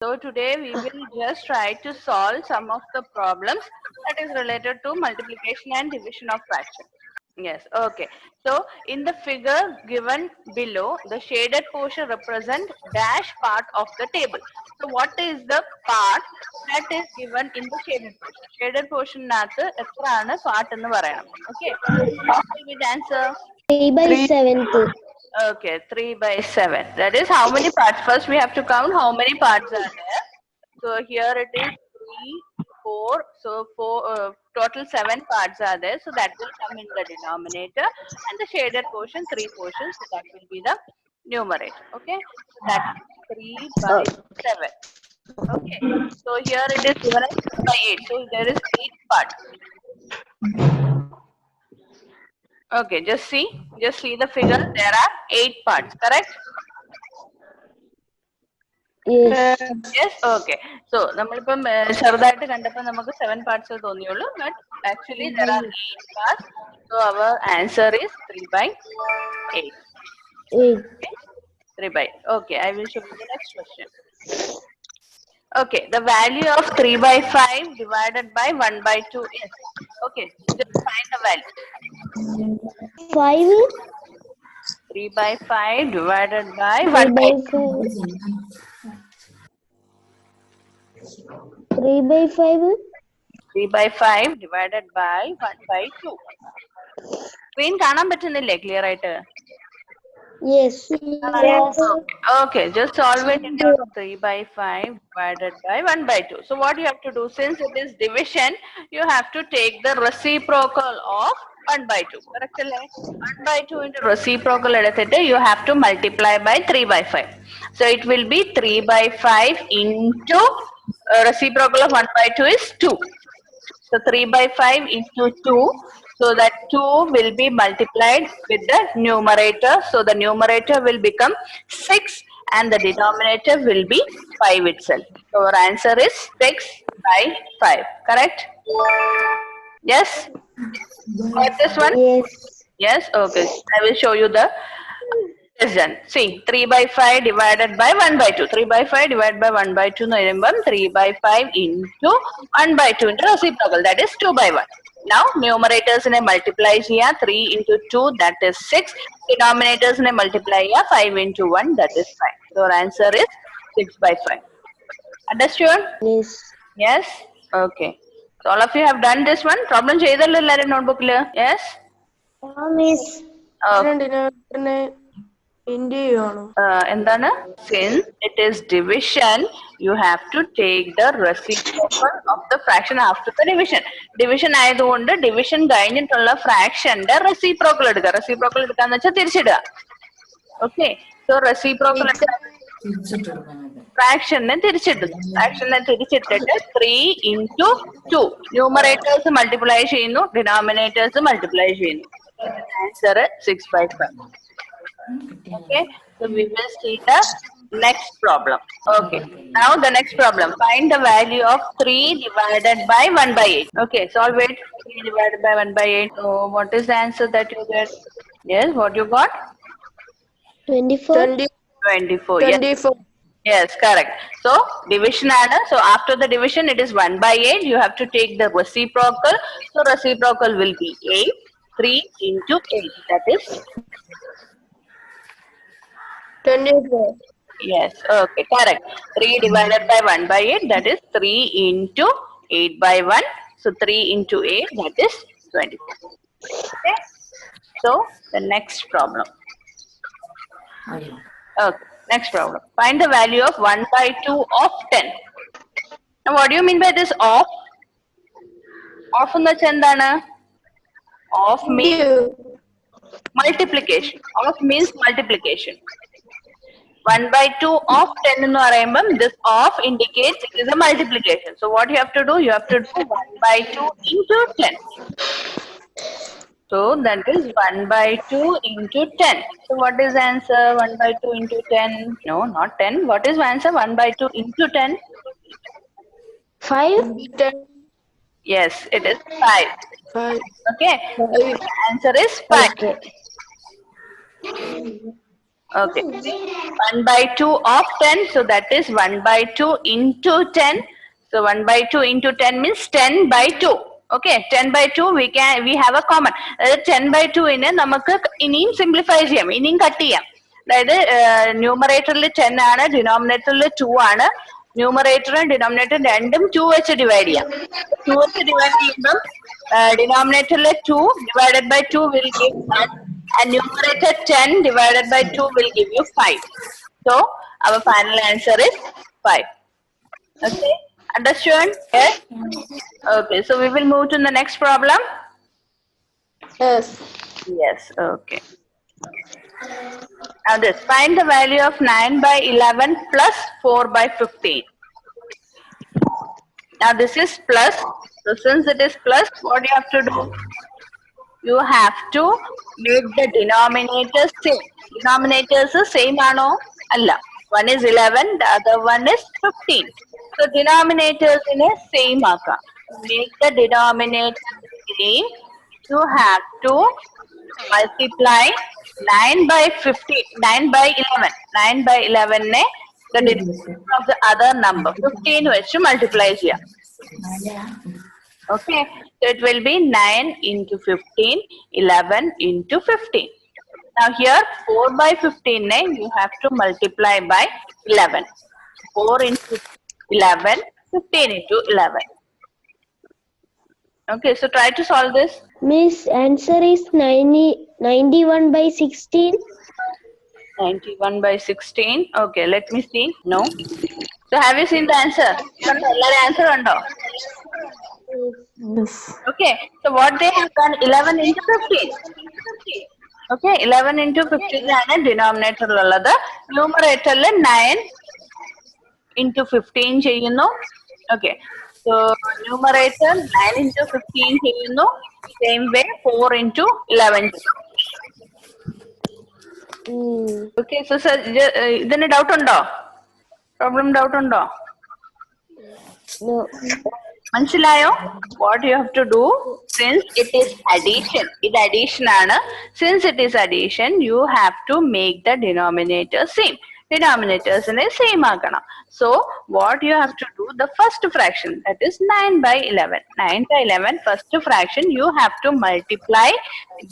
So today we will just try to solve some of the problems that is related to multiplication and division of fraction. Yes, okay. So in the figure given below, the shaded portion represent dash part of the table. So what is the part that is given in the shaded portion? Shaded portion nathu എത്രയാണ് part എന്ന് പറയണം. Okay. Which answer? 3 by 7th. Okay, 3 by 7. That is how many parts? First we have to count how many parts are there. So here it is 3, 4. So total 7 parts are there. So that will come in the denominator, and the shaded portion 3 portions. So that will be the numerator. Okay, so that is 3 by 7. Okay, so here it is given as 3 by 8. So there is 8 parts. Okay, just see the figure. There are 8 parts. Correct? Yes. Yes, okay. So നമ്മളിപ്പം ചെറുതായിട്ട് കണ്ടപ്പോൾ നമുക്ക് 7 parts തോന്നിയുള്ളൂ, but actually there are 8 parts. So our answer is 3 by 8. 8. Okay? 3 by 8. Okay, I will show you the next question. Okay, the value of 3 by 5 divided by 1 by 2 is. Okay, just find the value. 5. 3 by 5 divided by 3 1 by by 5. 3 by 5. 3 by 5 divided by 1 by 2. Screen കാണാൻ പറ്റുന്നില്ലേ clear ആയിട്ട്? Yes. Okay, just solve it in your 3 by 5 divided by 1 by 2. So what you have to do, since it is division, you have to take the reciprocal of 1 by 2. Correct? 1 by 2 into reciprocal, you have to multiply by 3 by 5. So it will be 3 by 5 into reciprocal of 1 by 2 is 2. So 3 by 5 into 2. So that 2 will be multiplied with the numerator. So the numerator will become 6 and the denominator will be 5 itself. So our answer is 6 by 5. Correct? Yes? Got this one? Yes. Yes? Okay. I will show you the question. See, 3 by 5 divided by 1 by 2. 3 by 5 divided by 1 by 2. 3 by 5 into 1 by 2 into reciprocal. That is 2 by 1. Now, numerators in a multiply here, 3 into 2, that is 6. Denominators in a multiply here, 5 into 1, that is 5. So, our answer is 6 by 5. Understood? Yes. Yes? Okay. So, all of you have done this one. Problem cheyidallo ellare notebook le? Yes? Miss. Okay. എന്താണ്? Since it is division, you have to take the reciprocal of the fraction after the division. Division ആയതുകൊണ്ട് division കഴിഞ്ഞിട്ടുള്ള ഫ്രാക്ഷന്റെ reciprocal എടുക്കുക. Reciprocal എടുക്കാന്ന് വെച്ചാൽ തിരിച്ചിടുക. Okay, so reciprocal ഫ്രാക്ഷനെ തിരിച്ചിടുന്നു. ഫ്രാക്ഷനെ തിരിച്ചിട്ടിട്ട് 3 into 2. Numerators multiply ചെയ്യുന്നു, denominators multiply ചെയ്യുന്നു. Answer 6 by 5. Okay, so we will see the next problem. Okay, now the next problem. Find the value of 3 divided by 1 by 8. Okay, solve it. 3 divided by 1 by 8. So what is the answer that you get? Yes, what you got? 24. 24. Yes. Yes, correct. So division ana. So after the division, it is 1 by 8. You have to take the reciprocal. So reciprocal will be 8. 3 into 8. That is 24. Yes, okay, correct. 3 divided by 1 by 8, that is 3 into 8 by 1. So 3 into 8, that is 24. Okay, so the next problem. Okay, next problem. Find the value of 1 by 2 of 10. Now what do you mean by this of? Of in the chendana? Of means multiplication. Of means multiplication. 1 by 2 of 10 എന്ന് പറയുമ്പം this of indicates it is a multiplication. So what you have to do? You have to do 1 by 2 into 10. So that is 1 by 2 into 10. So what is the answer? 1 by 2 into 10? No, not 10. What is the answer? 1 by 2 into 10? 5. 10. Yes, it is 5. 5. Okay. The answer is 5. Okay. Okay. 1 by 2 of 10. So that is 1 by 2 into 10. So 1 by 2 into 10 means 10 by 2. Okay, 10 by 2 we have a common. 10 by 2 in നമുക്ക് ഇനിയും simplify ചെയ്യാം, ഇനിയും cut ചെയ്യാം. അതായത് ന്യൂമറേറ്ററിൽ 10 ആണ്, ഡിനോമിനേറ്ററിൽ 2 ആണ്. ന്യൂമറേറ്ററും ഡിനോമിനേറ്ററും രണ്ടും 2 വെച്ച് ഡിവൈഡ് ചെയ്യാം. 2 വെച്ച് ഡിവൈഡ് ചെയ്യുമ്പം ഡിനോമിനേറ്ററിൽ 2 divided by 2 will give 1, and numerator 10 divided by 2 will give you 5. So our final answer is 5. Okay, understood? Yes. Okay, so we will move to the next problem. Yes. Yes. Okay. Now this, find the value of 9 by 11 plus 4 by 15. Now this is plus. So since it is plus, what you have to do? You have to make the denominator same. Denominators same ano? Allah. One is 11, the other one is 15. So denominators in a same aka. Make the denominator same. You have to multiply 9 by 15, 9 by 11. 9 by 11 ne the denominator of the other number 15 which you multiply here. Okay, so it will be 9 into 15, 11 into 15. Now here 4 by 15 you have to multiply by 11. 4 into 11, 15 into 11. Okay, so try to solve this. Miss, answer is 91 by 16. 91 by 16. Okay, let me see. No. So have you seen the answer? Answer undo. Yes. Okay, so what they have done, 11 into 15. Okay, 11 into 15 ആണ് ഡിനോമിനേറ്ററിൽ ഉള്ളത്. ന്യൂമറേറ്ററിൽ 9 into 15 ചെയ്യുന്നു. Okay, so numerator 9 into 15 ചെയ്യുന്നു. Same way 4 into 11. Okay, so sir, ഇതിന് doubt ഉണ്ടോ? Problem doubt ഉണ്ടോ? No. മനസ്സിലായോ? What you have to do, since it is addition, ഇത് addition ആണ്. Since it is addition, you have to make the denominator same. Denominators in same ആക്കണം. So what you have to do, the first fraction, that is 9 by 11. 9 by 11 first fraction, you have to multiply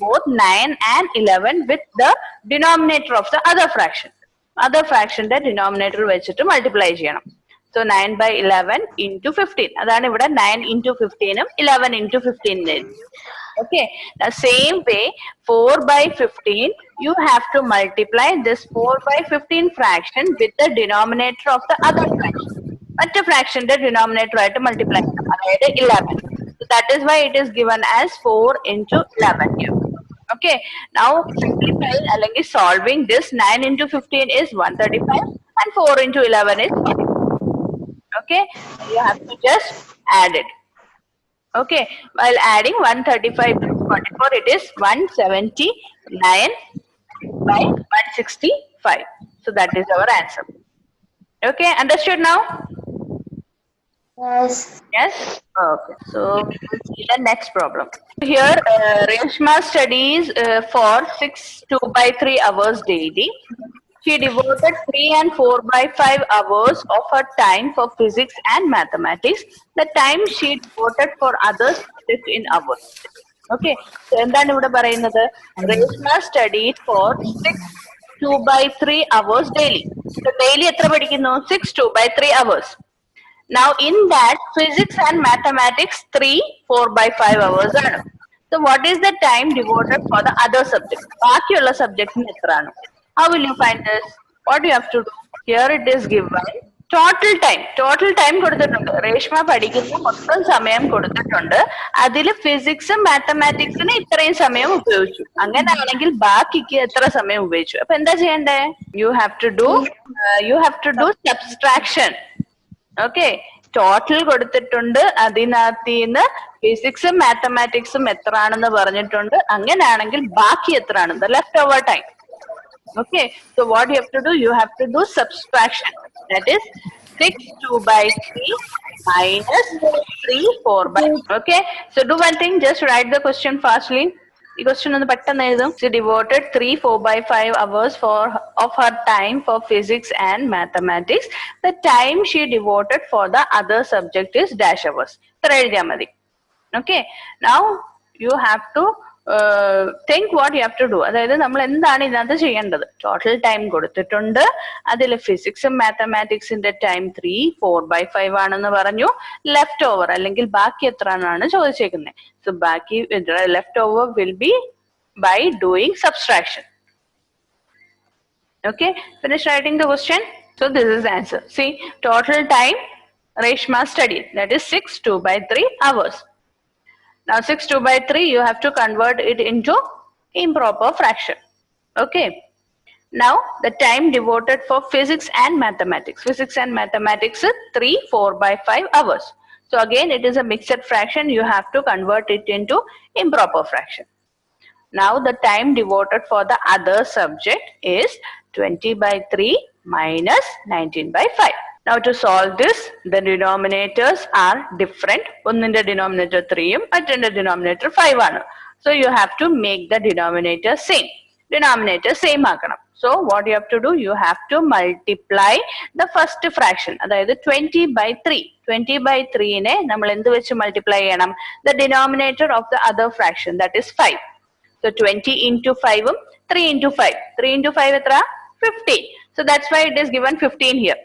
both 9 and 11 with the denominator of the other fraction. Other fraction the denominator വെച്ചിട്ട് multiply ചെയ്യണം. So 9 by 11 into 15. അതാണ് ഇവിടെ 9 into 15 ഉം 11 into 15. Okay, the same way 4 by 15, you have to multiply this 4 by 15 fraction with the denominator of the other fraction. But fraction the denominator ആയിട്ട് multiply ചെയ്യണം, അതായത് 11. So that is why it is given as 4 into 11 here. Okay, now simplify അല്ലെങ്കിൽ solving this 9 into 15 is 135 and 4 into 11 is 44. Okay, you have to just add it. Okay, while adding 135 plus 44, it is 179 by 165. So that is our answer. Okay, understood now? Yes. Yes? Okay, so we'll see the next problem. Here, Reshma studies for 6 2/3 hours daily. She devoted 3 and 4/5 hours of her time for physics and mathematics. The time she devoted for other subjects in hours. Okay, so എന്താണ് ഇവിടെ പറയുന്നത്? Reshma studied for 6 2/3 hours daily. So daily എത്ര പഠിക്കുന്നു? 6 2/3 hours. Now in that, physics and mathematics 3 4/5 hours ആണ്. So what is the time devoted for the other subjects? ബാക്കിയുള്ള സബ്ജക്റ്റിന് എത്രയാണ്? How will you find this? What you have to do? Here it is given total time കൊടുത്തിട്ടുണ്ട്. രേഷ്മ പഠിക്കുന്ന മൊത്തം സമയം കൊടുത്തിട്ടുണ്ട്. അതിൽ ഫിസിക്സും മാത്തമാറ്റിക്സിന് ഇത്രയും സമയം ഉപയോഗിച്ചു. അങ്ങനെയാണെങ്കിൽ ബാക്കിക്ക് എത്ര സമയം ഉപയോഗിച്ചു? അപ്പൊ എന്താ ചെയ്യണ്ടേ? You have to do subtraction. Okay, total കൊടുത്തിട്ടുണ്ട്. അതിനകത്തിന്ന് ഫിസിക്സും മാത്തമാറ്റിക്സും എത്രയാണെന്ന് പറഞ്ഞിട്ടുണ്ട്. അങ്ങനെയാണെങ്കിൽ ബാക്കി എത്രയാണ്? The leftover time. Okay, so what you have to do? You have to do subtraction. That is 6 2/3 minus 3 4/5. Okay, so do one thing. Just write the question fastly. ഈ question ഒന്ന് പെട്ടെന്ന് എഴുതും. She devoted 3 4/5 hours of her time for physics and mathematics. The time she devoted for the other subject is dash hours. ഇത്ര എഴുതിയാൽ മതി. Okay. Now you have to think what you have to do. അതായത് നമ്മൾ എന്താണ് ഇതിനകത്ത് ചെയ്യേണ്ടത്? Total time കൊടുത്തിട്ടുണ്ട്. അതിൽ ഫിസിക്സും മാത്തമാറ്റിക്സിന്റെ ടൈം 3 4/5 ആണെന്ന് പറഞ്ഞു. ലെഫ്റ്റ് ഓവർ അല്ലെങ്കിൽ ബാക്കി എത്ര എന്നാണ് ചോദിച്ചേക്കുന്നത്. സോ ബാക്കി left over will be by doing subtraction. Okay, finish writing the question. So this is the answer. See, total time Reshma studied, that is 6 2/3 hours. Now 6 2/3 you have to convert it into improper fraction. Okay, now the time devoted for physics and mathematics. Physics and mathematics is 3 4/5 hours. So again it is a mixed fraction. You have to convert it into improper fraction. Now the time devoted for the other subject is 20/3 minus 19/5. Now to solve this, the denominators are different. Onninte denominator 3 um mattinte denominator 5 aanu. So you have to make the denominator same. Denominator same aakanam. So what you have to do, you have to multiply the first fraction. Adayathu 20/3. 20/3 ne nammal endu vechu multiply cheyanam? The denominator of the other fraction, that is 5. So 20 into 5 um 3 into 5. 3 into 5 etra? 15. So that's why it is given 15 here.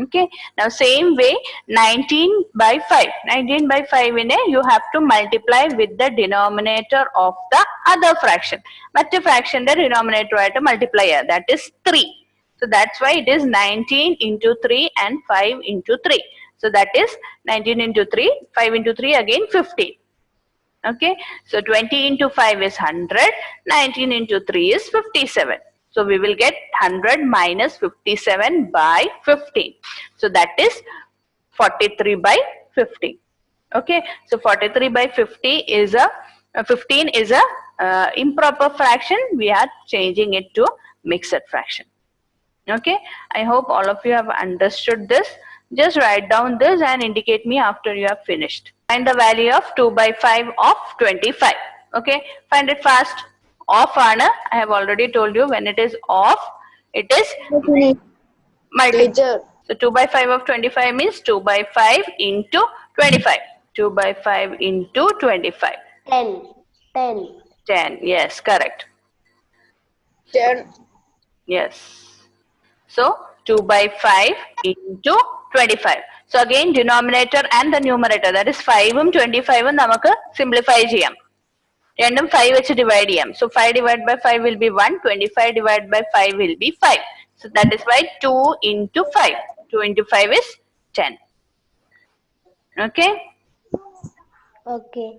Okay. Now same way 19/5. 19/5 in you have to multiply with the denominator of the other fraction. Matte fraction the denominator aayittu multiply cheya, that is 3. So that's why it is 19 into 3 and 5 into 3. So that is 19 into 3, 5 into 3 again 15. Okay, so 20 into 5 is 100, 19 into 3 is 57. So we will get 100 minus 57 by 15. So that is 43/50. Okay, so 43/50 is a 15 is a improper fraction. We are changing it to mixed fraction. Okay, I hope all of you have understood this. Just write down this and indicate me after you have finished. Find the value of 2/5 of 25. Okay, find it fast. Off ana, I have already told you when it is off, it is multiple. So 2/5 of 25 means 2/5 into 25. 2/5 into 25. 10. 10. Yes, correct. 10. Yes. So 2/5 into 25. So again denominator and the numerator, that is 5 um 25 um namakku simplify cheyam. Random 5 vechu divide cheyam. So 5 divided by 5 will be 1. 25 divided by 5 will be 5. So that is why 2 into 5. 2 into 5 is 10. Okay. Okay.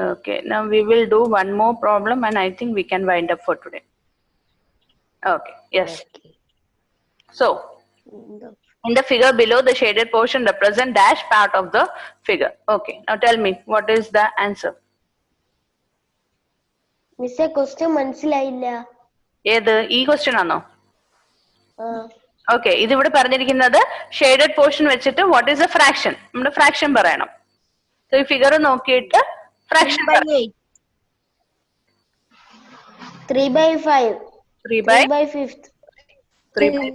Okay. Now we will do one more problem and I think we can wind up for today. Okay. Yes. Okay. So in the figure below, the shaded portion represent dash part of the figure. Okay. Now tell me, what is the answer? Miss, question മനസ്സിലായില്ല. ഏത് ഈ question ആണോ? Okay, ഇതിവിടെ പറഞ്ഞിരിക്കുന്നത് shaded portion വെച്ചിട്ട് what is A fraction, നമ്മുടെ fraction പറയണം. So ഈ ഫിഗർ നോക്കിയിട്ട് fraction 3/5. 3/5. 3/5. 3/8.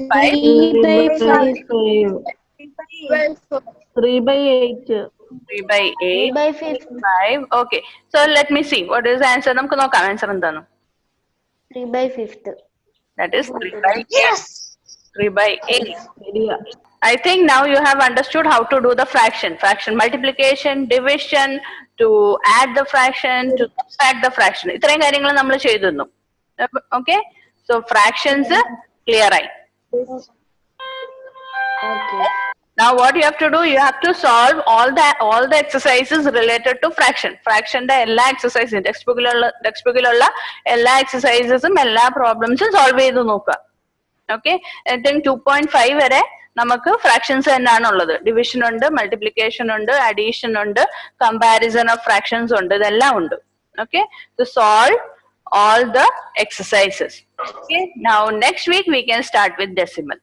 5. Okay. So let me see. What is the answer? നമുക്ക് നോക്കാം ആൻസർ എന്താണ്. 3/5. That is 3/8. Yes. 3/8. I think now you have understood how to do the fraction. Fraction multiplication, division, to add the fraction, to subtract the fraction. ഇത്രയും കാര്യങ്ങൾ നമ്മൾ ചെയ്തിരുന്നു. Okay. So fractions clear ആയി. Okay. Now what you have to do, you have to solve all the exercises related to fraction. Fraction the ella exercises textbookilla ella exercises ella problems solve cheyidu nokka. Okay, I think 2.5 vare namakku fractions ennaanu ullathu. Division undu, multiplication undu, addition undu, comparison of fractions undu, idella undu. Okay, so solve all the exercises. Okay, now next week we can start with decimal.